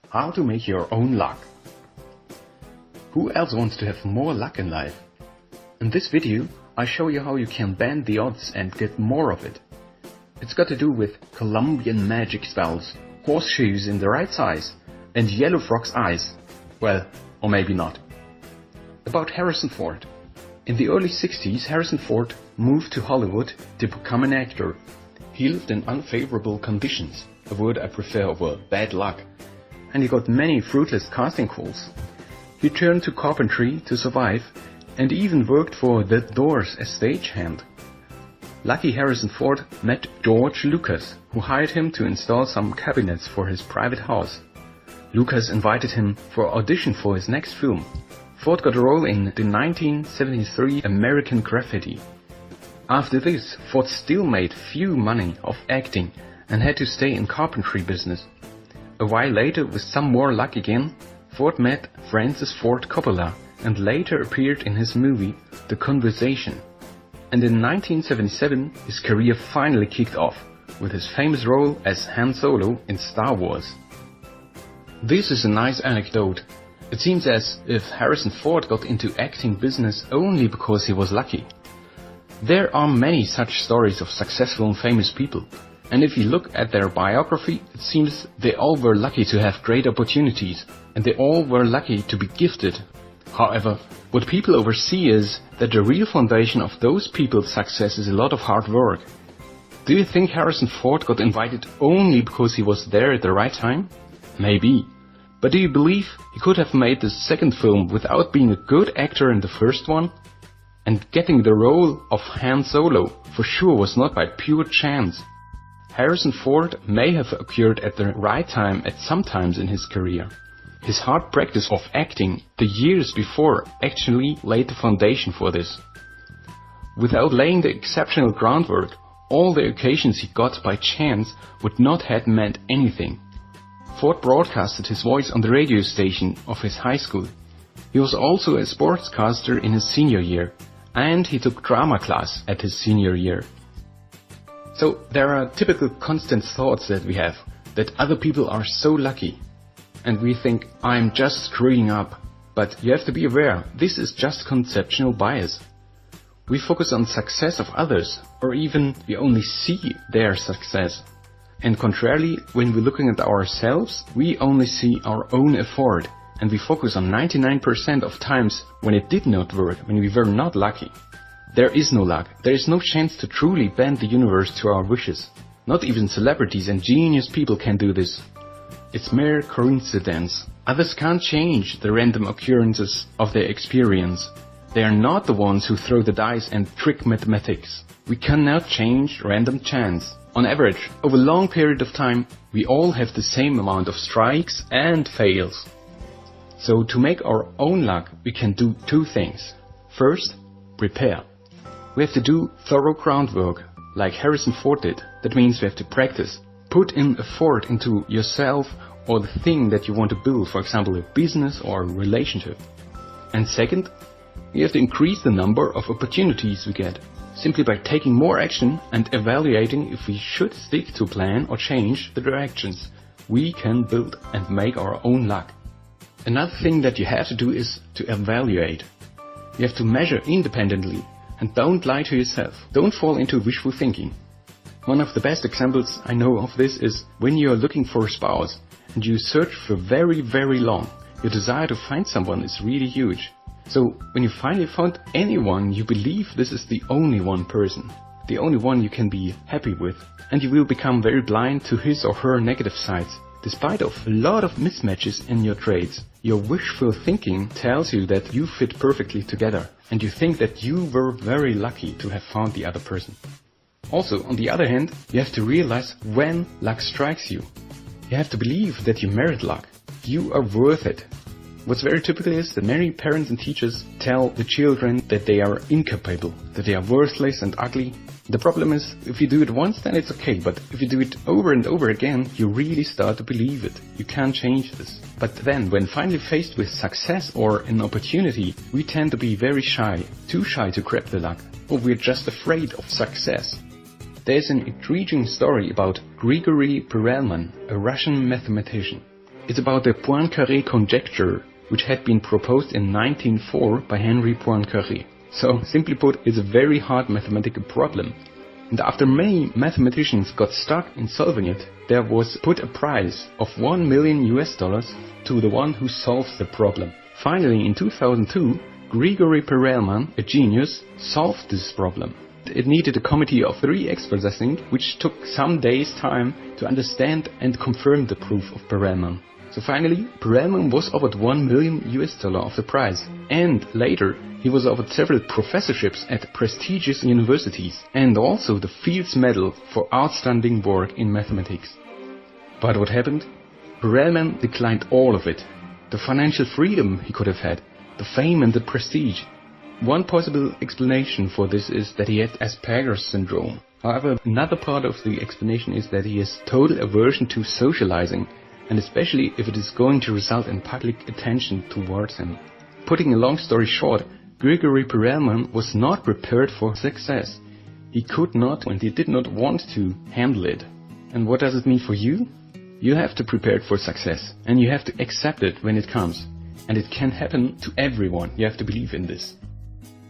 How to make your own luck. Who else wants to have more luck in life? In this video, I show you how you can bend the odds and get more of it. It's got to do with Colombian magic spells, horseshoes in the right size, and Yellow Frog's eyes. Well, or maybe not. About Harrison Ford. In the early 60s, Harrison Ford moved to Hollywood to become an actor. He lived in unfavorable conditions, a word I prefer over bad luck, and he got many fruitless casting calls. He turned to carpentry to survive, and even worked for The Doors as stagehand. Lucky Harrison Ford met George Lucas, who hired him to install some cabinets for his private house. Lucas invited him for audition for his next film. Ford got a role in the 1973 American Graffiti. After this, Ford still made few money off acting and had to stay in carpentry business. A while later, with some more luck again, Ford met Francis Ford Coppola and later appeared in his movie The Conversation. And in 1977 his career finally kicked off with his famous role as Han Solo in Star Wars. This is a nice anecdote. It seems as if Harrison Ford got into acting business only because he was lucky. There are many such stories of successful and famous people, and if you look at their biography, it seems they all were lucky to have great opportunities, and they all were lucky to be gifted. However, what people oversee is that the real foundation of those people's success is a lot of hard work. Do you think Harrison Ford got invited only because he was there at the right time? Maybe. But do you believe he could have made the second film without being a good actor in the first one? And getting the role of Han Solo for sure was not by pure chance. Harrison Ford may have occurred at the right time at some times in his career. His hard practice of acting the years before actually laid the foundation for this. Without laying the exceptional groundwork, all the occasions he got by chance would not have meant anything. Ford broadcasted his voice on the radio station of his high school. He was also a sportscaster in his senior year, and he took drama class at his senior year. So there are typical constant thoughts that we have, that other people are so lucky. And we think, I'm just screwing up. But you have to be aware, this is just conceptual bias. We focus on success of others, or even we only see their success. And contrarily, when we're looking at ourselves, we only see our own effort, and we focus on 99% of times when it did not work, when we were not lucky. There is no luck. There is no chance to truly bend the universe to our wishes. Not even celebrities and genius people can do this. It's mere coincidence. Others can't change the random occurrences of their experience. They are not the ones who throw the dice and trick mathematics. We cannot change random chance. On average, over a long period of time, we all have the same amount of strikes and fails. So to make our own luck, we can do two things. First, prepare. We have to do thorough groundwork, like Harrison Ford did. That means we have to practice. Put in effort into yourself or the thing that you want to build, for example a business or a relationship. And second, we have to increase the number of opportunities we get, simply by taking more action and evaluating if we should stick to a plan or change the directions. We can build and make our own luck. Another thing that you have to do is to evaluate. You have to measure independently and don't lie to yourself. Don't fall into wishful thinking. One of the best examples I know of this is when you are looking for a spouse and you search for very, very long. Your desire to find someone is really huge. So when you finally found anyone, you believe this is the only one person, the only one you can be happy with, and you will become very blind to his or her negative sides. Despite of a lot of mismatches in your traits, your wishful thinking tells you that you fit perfectly together, and you think that you were very lucky to have found the other person. Also, on the other hand, you have to realize when luck strikes you. You have to believe that you merit luck. You are worth it. What's very typical is that many parents and teachers tell the children that they are incapable, that they are worthless and ugly. The problem is, if you do it once, then it's okay, but if you do it over and over again, you really start to believe it. You can't change this. But then, when finally faced with success or an opportunity, we tend to be very shy, too shy to grab the luck, or we're just afraid of success. There's an intriguing story about Grigory Perelman, a Russian mathematician. It's about the Poincaré conjecture, which had been proposed in 1904 by Henri Poincaré. So, simply put, it's a very hard mathematical problem. And after many mathematicians got stuck in solving it, there was put a prize of $1 million to the one who solves the problem. Finally, in 2002, Grigori Perelman, a genius, solved this problem. It needed a committee of 3 experts, I think, which took some days' time to understand and confirm the proof of Perelman. So finally, Perelman was offered $1 million of the prize. And later, he was offered several professorships at prestigious universities and also the Fields Medal for outstanding work in mathematics. But what happened? Perelman declined all of it. The financial freedom he could have had, the fame and the prestige. One possible explanation for this is that he had Asperger's syndrome. However, another part of the explanation is that he has total aversion to socializing, and especially if it is going to result in public attention towards him. Putting a long story short, Grigori Perelman was not prepared for success. He could not and he did not want to handle it. And what does it mean for you? You have to prepare for success, and you have to accept it when it comes. And it can happen to everyone. You have to believe in this.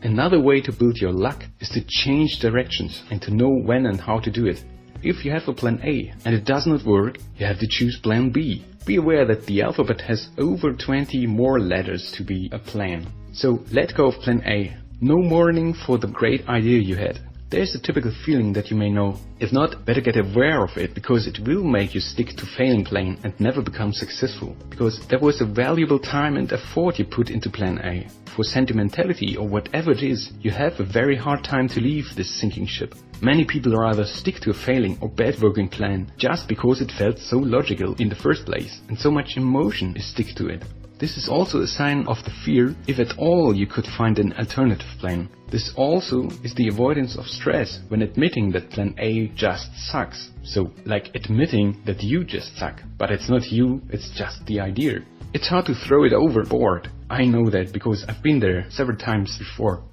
Another way to build your luck is to change directions and to know when and how to do it. If you have a plan A and it does not work, you have to choose plan B. Be aware that the alphabet has over 20 more letters to be a plan. So let go of plan A. No mourning for the great idea you had. There's a typical feeling that you may know. If not, better get aware of it, because it will make you stick to failing plan and never become successful. Because there was a valuable time and effort you put into plan A. For sentimentality or whatever it is, you have a very hard time to leave this sinking ship. Many people rather stick to a failing or bad working plan just because it felt so logical in the first place, and so much emotion is stick to it. This is also a sign of the fear, if at all you could find an alternative plan. This also is the avoidance of stress when admitting that plan A just sucks. So, like admitting that you just suck, but it's not you, it's just the idea. It's hard to throw it overboard. I know that because I've been there several times before.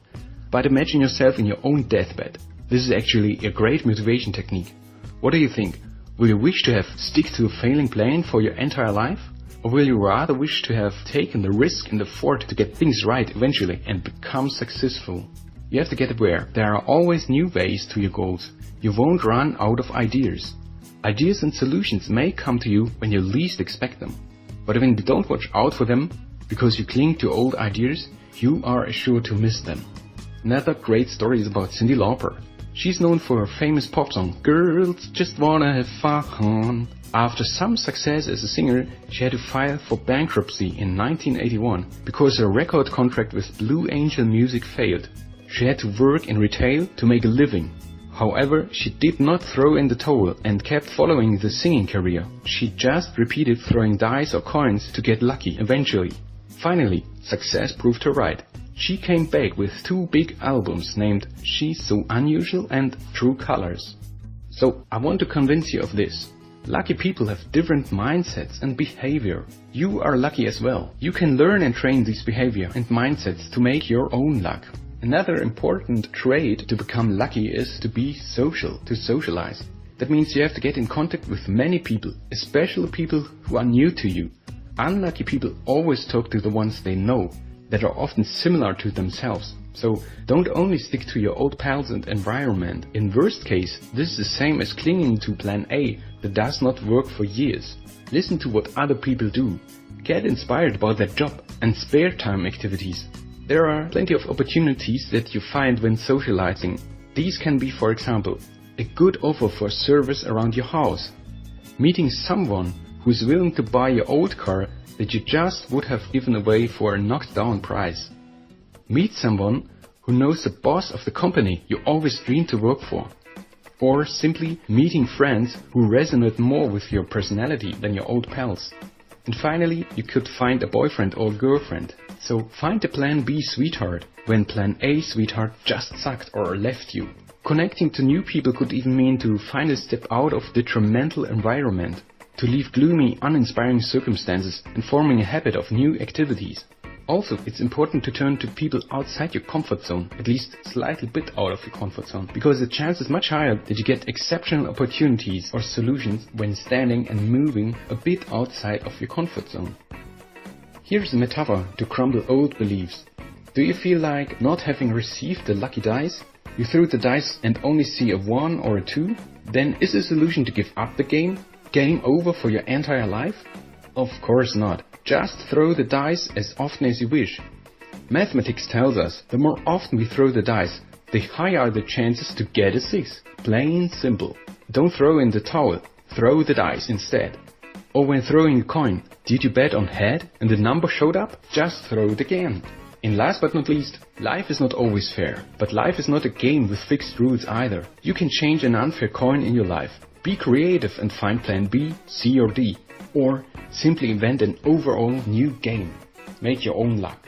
But imagine yourself in your own deathbed. This is actually a great motivation technique. What do you think? Will you wish to have stick to a failing plan for your entire life? Or will you rather wish to have taken the risk and effort to get things right eventually and become successful? You have to get aware, there are always new ways to your goals. You won't run out of ideas. Ideas and solutions may come to you when you least expect them. But when you don't watch out for them, because you cling to old ideas, you are sure to miss them. Another great story is about Cyndi Lauper. She's known for her famous pop song, Girls Just Wanna Have Fun. After some success as a singer, she had to file for bankruptcy in 1981 because her record contract with Blue Angel Music failed. She had to work in retail to make a living. However, she did not throw in the towel and kept following the singing career. She just repeated throwing dice or coins to get lucky eventually. Finally, success proved her right. She came back with 2 big albums named She's So Unusual and True Colors. So I want to convince you of this. Lucky people have different mindsets and behavior. You are lucky as well. You can learn and train these behavior and mindsets to make your own luck. Another important trait to become lucky is to be social, to socialize. That means you have to get in contact with many people, especially people who are new to you. Unlucky people always talk to the ones they know, that are often similar to themselves. So don't only stick to your old pals and environment. In worst case, this is the same as clinging to plan A that does not work for years. Listen to what other people do. Get inspired about their job and spare time activities. There are plenty of opportunities that you find when socializing. These can be, for example, a good offer for service around your house, meeting someone who is willing to buy your old car that you just would have given away for a knocked down price. Meet someone who knows the boss of the company you always dreamed to work for. Or simply meeting friends who resonate more with your personality than your old pals. And finally, you could find a boyfriend or girlfriend. So find a plan B sweetheart when plan A sweetheart just sucked or left you. Connecting to new people could even mean to finally step out of detrimental environment, to leave gloomy, uninspiring circumstances and forming a habit of new activities. Also, it's important to turn to people outside your comfort zone, at least slightly bit out of your comfort zone, because the chance is much higher that you get exceptional opportunities or solutions when standing and moving a bit outside of your comfort zone. Here's a metaphor to crumble old beliefs. Do you feel like not having received the lucky dice? You threw the dice and only see a 1 or a 2? Then is the solution to give up the game? Game over for your entire life? Of course not. Just throw the dice as often as you wish. Mathematics tells us the more often we throw the dice, the higher are the chances to get a 6. Plain simple. Don't throw in the towel, throw the dice instead. Or when throwing a coin, did you bet on head and the number showed up? Just throw it again. And last but not least, life is not always fair. But life is not a game with fixed rules either. You can change an unfair coin in your life. Be creative and find plan B, C or D. Or simply invent an overall new game. Make your own luck.